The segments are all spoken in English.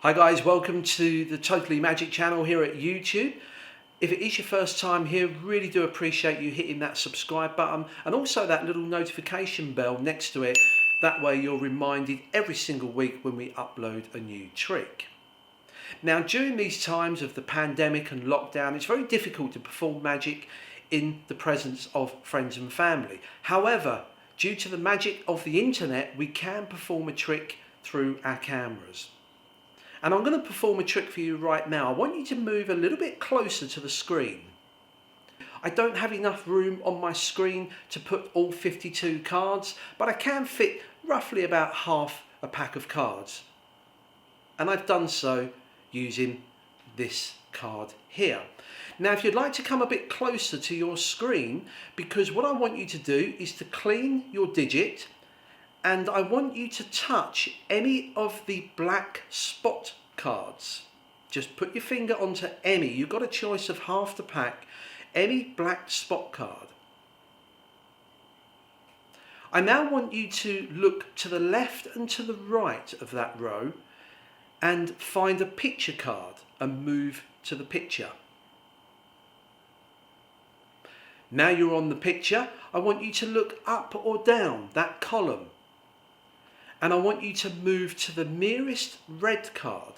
Hi guys, welcome to the Totally Magic channel here at YouTube. If it is your first time here, really do appreciate you hitting that subscribe button and also that little notification bell next to it. That way you're reminded every single week when we upload a new trick. Now during these times of the pandemic and lockdown, it's very difficult to perform magic in the presence of friends and family. However, due to the magic of the internet, we can perform a trick through our cameras. And I'm going to perform a trick for you right now. I want you to move a little bit closer to the screen. I don't have enough room on my screen to put all 52 cards, but I can fit roughly about half a pack of cards. And I've done so using this card here. Now if you'd like to come a bit closer to your screen, because what I want you to do is to clean your digit, and I want you to touch any of the black spot cards. Just put your finger onto any. You've got a choice of half the pack. Any black spot card. I now want you to look to the left and to the right of that row and find a picture card and move to the picture. Now you're on the picture, I want you to look up or down that column. And I want you to move to the nearest red card.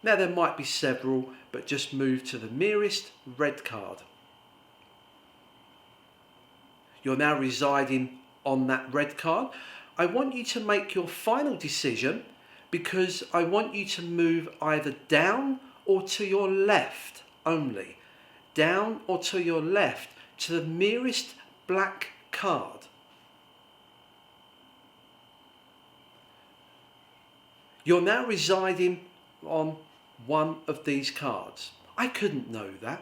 Now there might be several, but just move to the nearest red card. You're now residing on that red card. I want you to make your final decision because I want you to move either down or to your left only. Down or to your left to the nearest black card. You're now residing on one of these cards. I couldn't know that,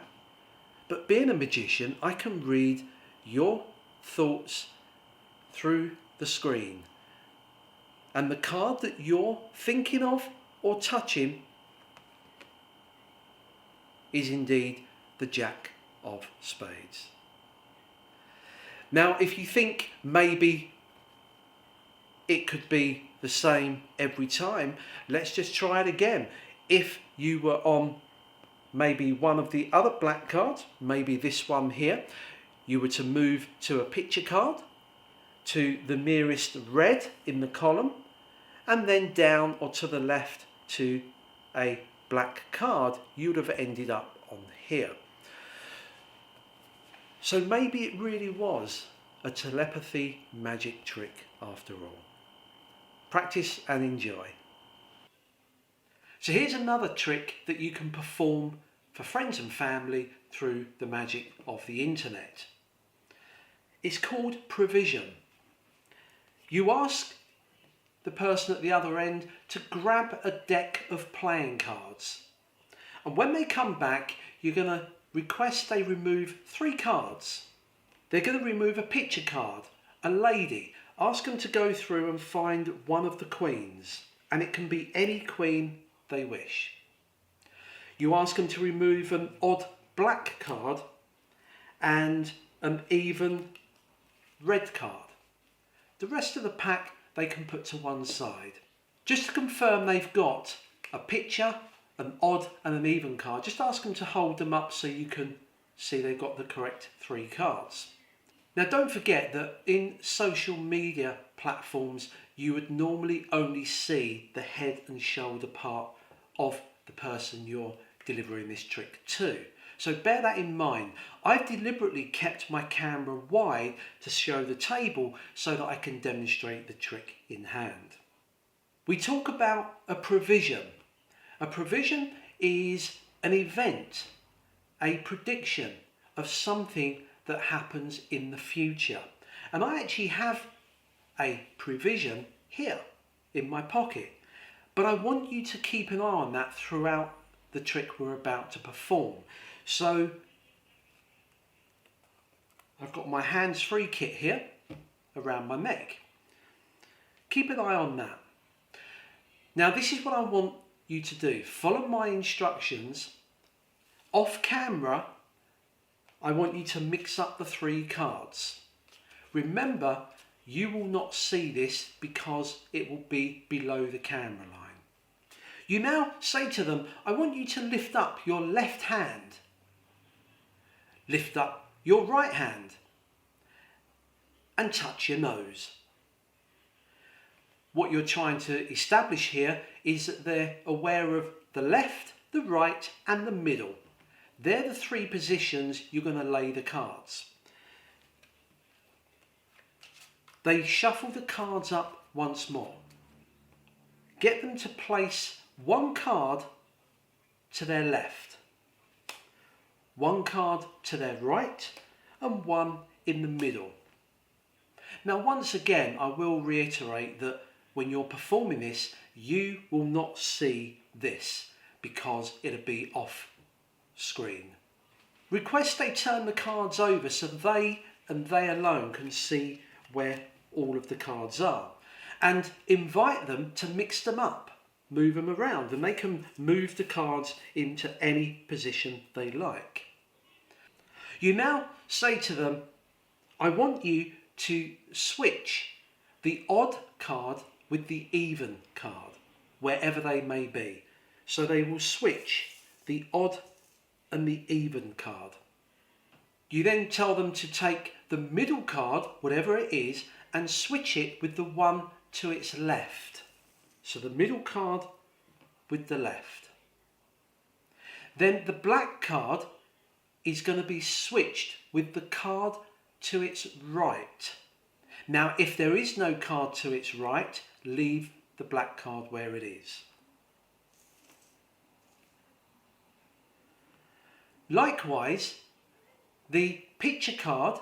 but being a magician, I can read your thoughts through the screen. And the card that you're thinking of or touching is indeed the Jack of Spades. Now, if you think maybe it could be the same every time, let's just try it again. If you were on maybe one of the other black cards, maybe this one here, you were to move to a picture card, to the nearest red in the column, and then down or to the left to a black card, you would have ended up on here. So maybe it really was a telepathy magic trick after all. Practice and enjoy. So here's another trick that you can perform for friends and family through the magic of the internet. It's called provision. You ask the person at the other end to grab a deck of playing cards. And when they come back, you're going to request they remove 3 cards. They're going to remove a picture card, a lady. Ask them to go through and find one of the queens, and it can be any queen they wish. You ask them to remove an odd black card and an even red card. The rest of the pack they can put to one side. Just to confirm they've got a picture, an odd and an even card, just ask them to hold them up so you can see they've got the correct 3 cards. Now don't forget that in social media platforms you would normally only see the head and shoulder part of the person you're delivering this trick to. So bear that in mind. I've deliberately kept my camera wide to show the table so that I can demonstrate the trick in hand. We talk about a provision. A provision is an event, a prediction of something that happens in the future. And I actually have a provision here in my pocket, but I want you to keep an eye on that throughout the trick we're about to perform. So I've got my hands-free kit here around my neck. Keep an eye on that. Now this is what I want you to do. Follow my instructions. Off camera, I want you to mix up the 3 cards. Remember, you will not see this because it will be below the camera line. You now say to them, I want you to lift up your left hand. Lift up your right hand and touch your nose. What you're trying to establish here is that they're aware of the left, the right and the middle. They're the three positions you're going to lay the cards. They shuffle the cards up once more. Get them to place one card to their left, one card to their right and one in the middle. Now once again I will reiterate that when you're performing this you will not see this because it'll be off screen. Request they turn the cards over so they and they alone can see where all of the cards are, and invite them to mix them up, move them around, and they can move the cards into any position they like. You now say to them, I want you to switch the odd card with the even card, wherever they may be. So they will switch the odd and the even card. You then tell them to take the middle card, whatever it is, and switch it with the one to its left. So the middle card with the left. Then the black card is going to be switched with the card to its right. Now if there is no card to its right, leave the black card where it is. Likewise, the picture card,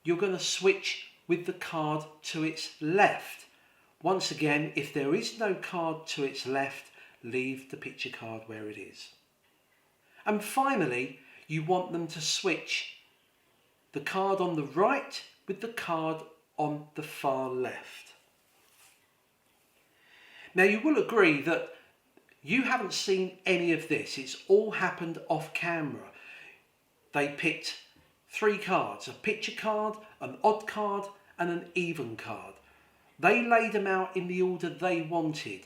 you're going to switch with the card to its left. Once again, if there is no card to its left, leave the picture card where it is. And finally, you want them to switch the card on the right with the card on the far left. Now you will agree that you haven't seen any of this. It's all happened off camera. They picked three cards, a picture card, an odd card and an even card. They laid them out in the order they wanted.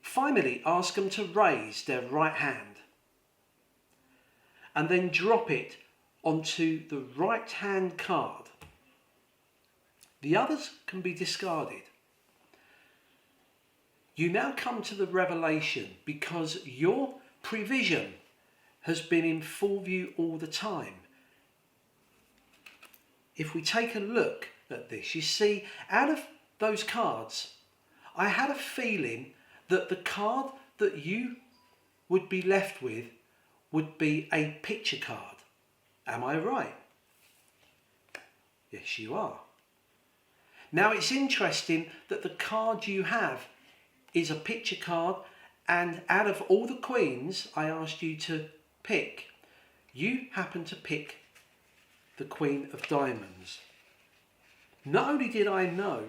Finally, ask them to raise their right hand and then drop it onto the right hand card. The others can be discarded. You now come to the revelation because your prevision has been in full view all the time. If we take a look at this, you see out of those cards, I had a feeling that the card that you would be left with would be a picture card. Am I right? Yes, you are. Now it's interesting that the card you have is a picture card, and out of all the queens I asked you to pick, you happen to pick the Queen of Diamonds. Not only did I know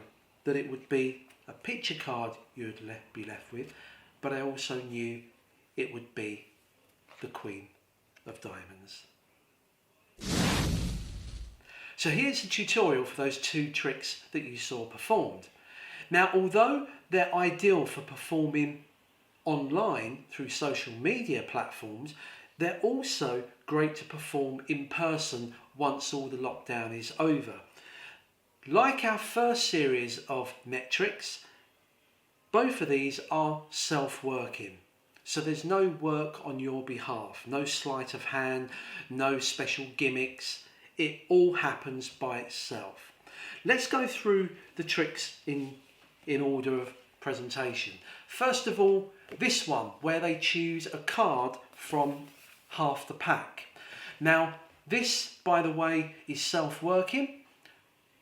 that it would be a picture card you would be left with, but I also knew it would be the Queen of Diamonds. So here's a tutorial for those two tricks that you saw performed. Now, although they're ideal for performing online through social media platforms, they're also great to perform in person once all the lockdown is over. Like our first series of net tricks, both of these are self-working. So there's no work on your behalf, no sleight of hand, no special gimmicks. It all happens by itself. Let's go through the tricks in order of presentation. First of all, this one where they choose a card from half the pack. Now this, by the way, is self-working.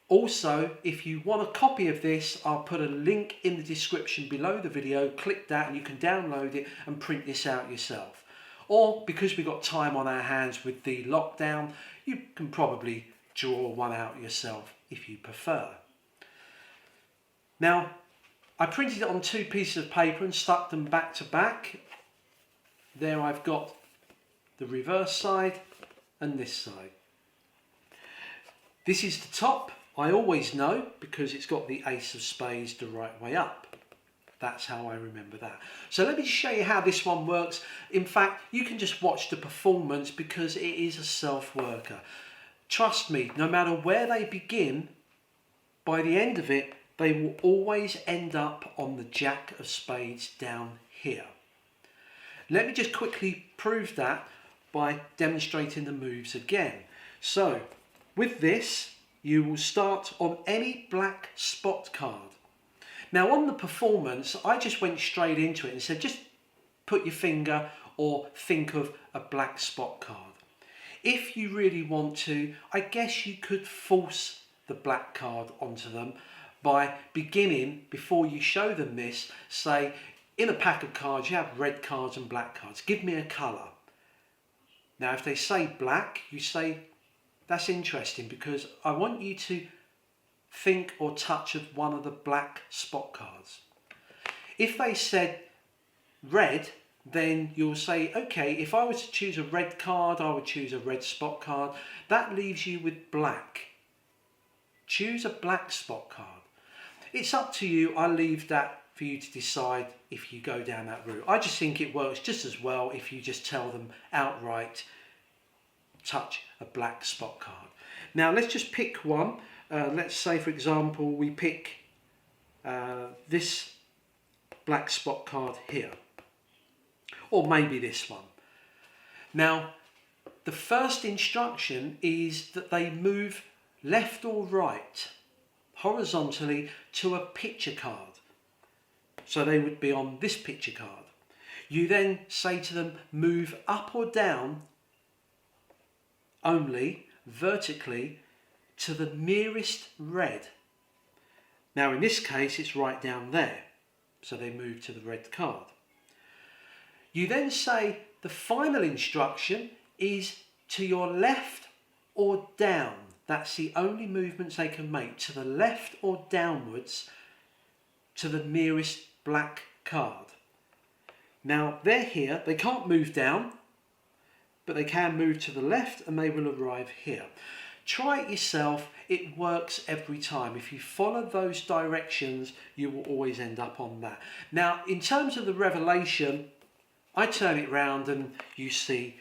Also, if you want a copy of this, I'll put a link in the description below the video. Click that and you can download it and print this out yourself. Or because we've got time on our hands with the lockdown, you can probably draw one out yourself if you prefer. Now, I printed it on two pieces of paper and stuck them back to back. There I've got the reverse side and this side. This is the top. I always know because it's got the ace of spades the right way up. That's how I remember that. So let me just show you how this one works. In fact, you can just watch the performance because it is a self-worker. Trust me, no matter where they begin, by the end of it, they will always end up on the Jack of Spades down here. Let me just quickly prove that by demonstrating the moves again. So, with this, you will start on any black spot card. Now on the performance, I just went straight into it and said, just put your finger or think of a black spot card. If you really want to, I guess you could force the black card onto them by beginning, before you show them this, say, in a pack of cards you have red cards and black cards. Give me a colour. Now if they say black, you say, that's interesting because I want you to think or touch of one of the black spot cards. If they said red, then you'll say, okay, if I was to choose a red card, I would choose a red spot card. That leaves you with black. Choose a black spot card. It's up to you. I leave that for you to decide if you go down that route. I just think it works just as well if you just tell them outright, touch a black spot card. Now let's just pick one. Let's say, for example, we pick this black spot card here, or maybe this one. Now, the first instruction is that they move left or right, horizontally to a picture card. So they would be on this picture card. You then say to them, move up or down only vertically to the nearest red. Now in this case it's right down there, so they move to the red card. You then say the final instruction is to your left or down. That's the only movements they can make, to the left or downwards to the nearest black card. Now they're here, they can't move down, but they can move to the left and they will arrive here. Try it yourself, it works every time. If you follow those directions, you will always end up on that. Now, in terms of the revelation, I turn it round and you see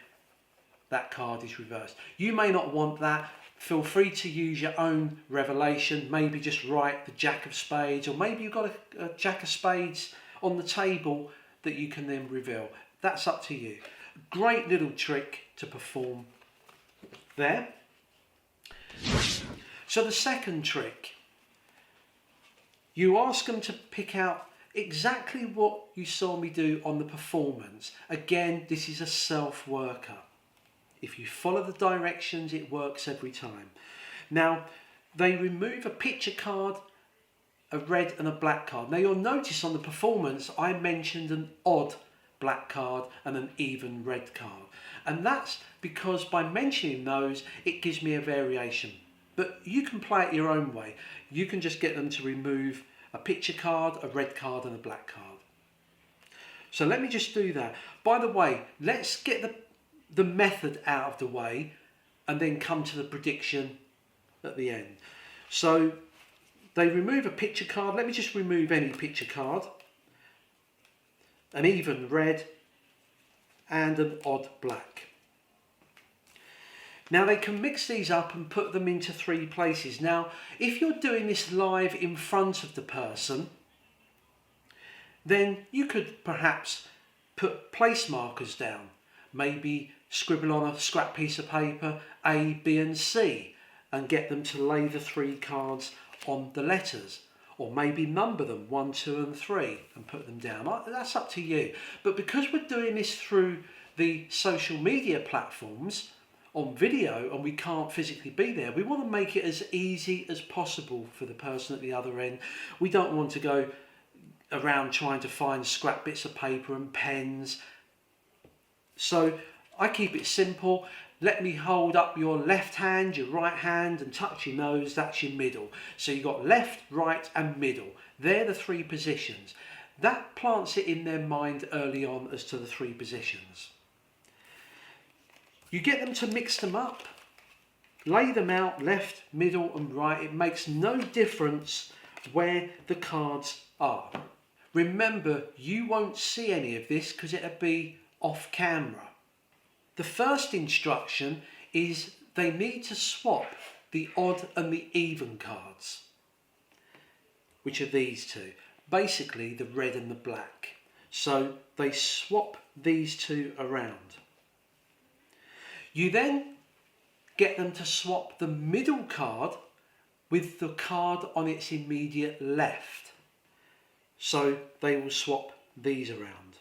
that card is reversed. You may not want that. Feel free to use your own revelation. Maybe just write the Jack of Spades, or maybe you've got a Jack of Spades on the table that you can then reveal. That's up to you. Great little trick to perform there. So the second trick, you ask them to pick out exactly what you saw me do on the performance. Again, this is a self-worker. If you follow the directions, it works every time. Now, they remove a picture card, a red and a black card. Now you'll notice on the performance, I mentioned an odd black card and an even red card. And that's because by mentioning those, it gives me a variation. But you can play it your own way. You can just get them to remove a picture card, a red card and a black card. So let me just do that. By the way, let's get the method out of the way and then come to the prediction at the end. So they remove a picture card. Let me just remove any picture card. An even red and an odd black. Now they can mix these up and put them into 3 places. Now, if you're doing this live in front of the person, then you could perhaps put place markers down. Maybe scribble on a scrap piece of paper A, B and C and get them to lay the 3 cards on the letters. Or maybe number them 1, 2 and 3 and put them down. That's up to you. But because we're doing this through the social media platforms on video and we can't physically be there, we want to make it as easy as possible for the person at the other end. We don't want to go around trying to find scrap bits of paper and pens. So I keep it simple. Let me hold up your left hand, your right hand and touch your nose. That's your middle. So you've got left, right and middle. They're the 3 positions. That plants it in their mind early on as to the 3 positions. You get them to mix them up. Lay them out left, middle and right. It makes no difference where the cards are. Remember, you won't see any of this because it'll be off camera. The first instruction is they need to swap the odd and the even cards, which are these two, basically the red and the black. So they swap these two around. You then get them to swap the middle card with the card on its immediate left. So they will swap these around.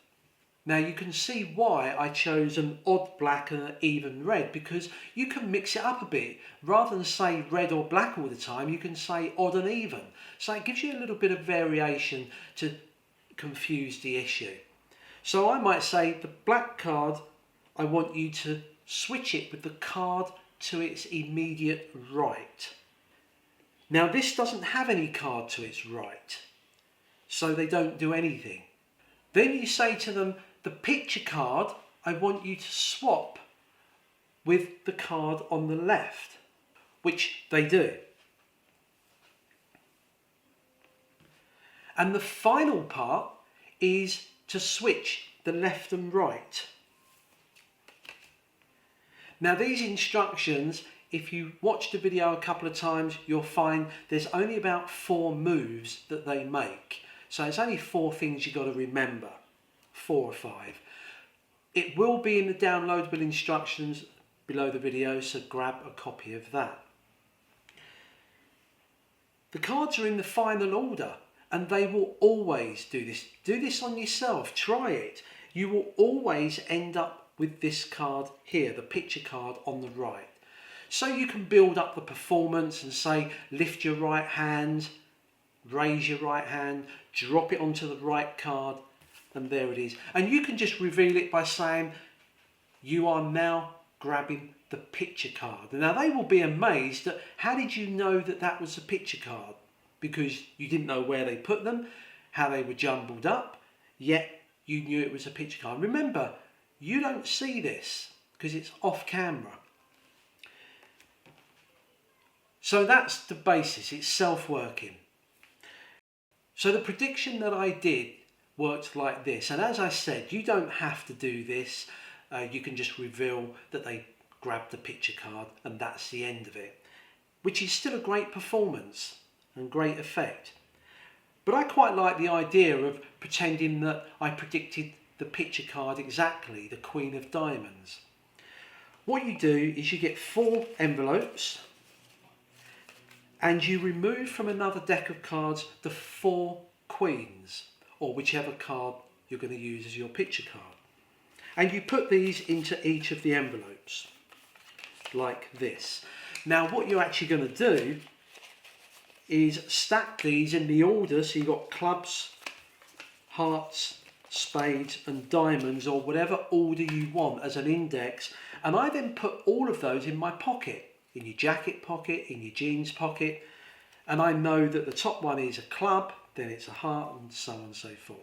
Now you can see why I chose an odd black and an even red, because you can mix it up a bit. Rather than say red or black all the time, you can say odd and even. So it gives you a little bit of variation to confuse the issue. So I might say the black card, I want you to switch it with the card to its immediate right. Now this doesn't have any card to its right, so they don't do anything. Then you say to them, the picture card, I want you to swap with the card on the left, which they do. And the final part is to switch the left and right. Now these instructions, if you watch the video a couple of times, you'll find there's only about 4 moves that they make. So it's only 4 things you've got to remember, 4 or 5. It will be in the downloadable instructions below the video, so grab a copy of that. The cards are in the final order, and they will always do this. Do this on yourself, try it. You will always end up with this card here, the picture card on the right. So you can build up the performance and say, lift your right hand, raise your right hand, drop it onto the right card, and there it is. And you can just reveal it by saying, you are now grabbing the picture card. Now they will be amazed at, how did you know that that was a picture card? Because you didn't know where they put them, how they were jumbled up, yet you knew it was a picture card. Remember, you don't see this because it's off camera. So that's the basis, it's self-working. So the prediction that I did worked like this, and as I said, you don't have to do this. You can just reveal that they grabbed the picture card and that's the end of it, which is still a great performance and great effect. But I quite like the idea of pretending that I predicted the picture card exactly, the Queen of Diamonds. What you do is you get 4 envelopes and you remove from another deck of cards the 4 queens, or whichever card you're going to use as your picture card. And you put these into each of the envelopes, like this. Now what you're actually going to do is stack these in the order, so you've got clubs, hearts, spades and diamonds, or whatever order you want as an index. And I then put all of those in my pocket, in your jacket pocket, in your jeans pocket, and I know that the top one is a club, then it's a heart, and so on and so forth.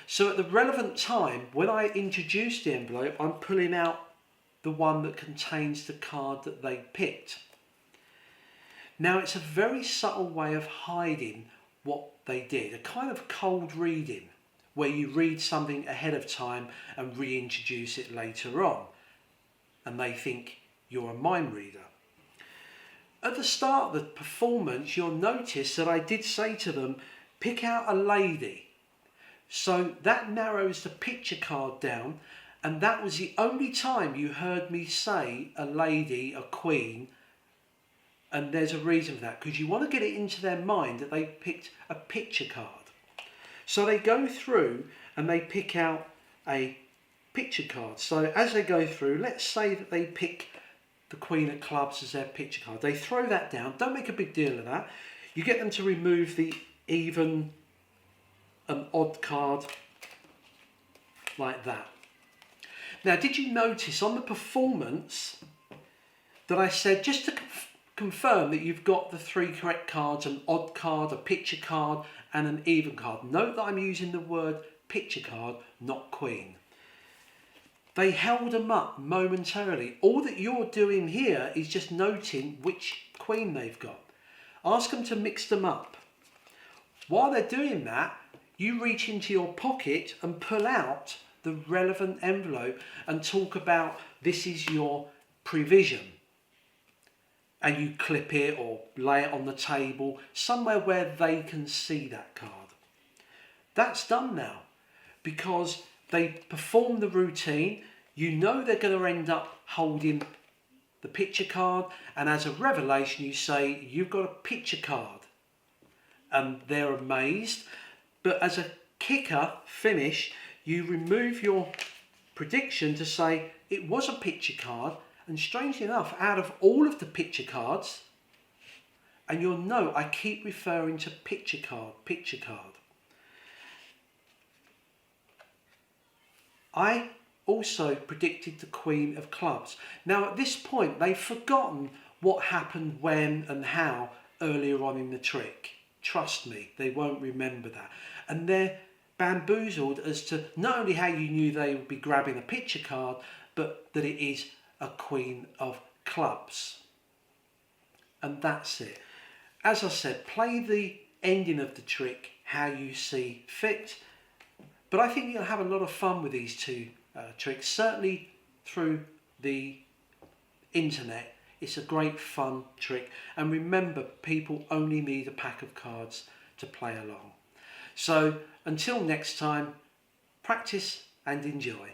So at the relevant time, when I introduce the envelope, I'm pulling out the one that contains the card that they picked. Now it's a very subtle way of hiding what they did, a kind of cold reading, where you read something ahead of time and reintroduce it later on, and they think you're a mind reader. At the start of the performance, you'll notice that I did say to them, pick out a lady. So that narrows the picture card down, and that was the only time you heard me say a lady, a queen, and there's a reason for that, because you want to get it into their mind that they picked a picture card. So they go through and they pick out a picture card. So as they go through, let's say that they pick the Queen of Clubs as their picture card. They throw that down, don't make a big deal of that. You get them to remove the even and odd card like that. Now, did you notice on the performance that I said, just to confirm that you've got the 3 correct cards, an odd card, a picture card and an even card. Note that I'm using the word picture card, not queen. They held them up momentarily. All that you're doing here is just noting which queen they've got. Ask them to mix them up. While they're doing that, you reach into your pocket and pull out the relevant envelope and talk about this is your prevision. And you clip it or lay it on the table, somewhere where they can see that card. That's done now, because they perform the routine. You know they're going to end up holding the picture card, and as a revelation you say, you've got a picture card. And they're amazed. But as a kicker finish, you remove your prediction to say it was a picture card, and strangely enough, out of all of the picture cards, and you'll know I keep referring to picture card, picture card. I also predicted the Queen of Clubs. Now at this point they've forgotten what happened when and how earlier on in the trick. Trust me, they won't remember that. And they're bamboozled as to not only how you knew they would be grabbing a picture card, but that it is a Queen of Clubs. And that's it. As I said, play the ending of the trick how you see fit. But I think you'll have a lot of fun with these two tricks, certainly through the internet. It's a great fun trick. And remember, people only need a pack of cards to play along. So until next time, practice and enjoy.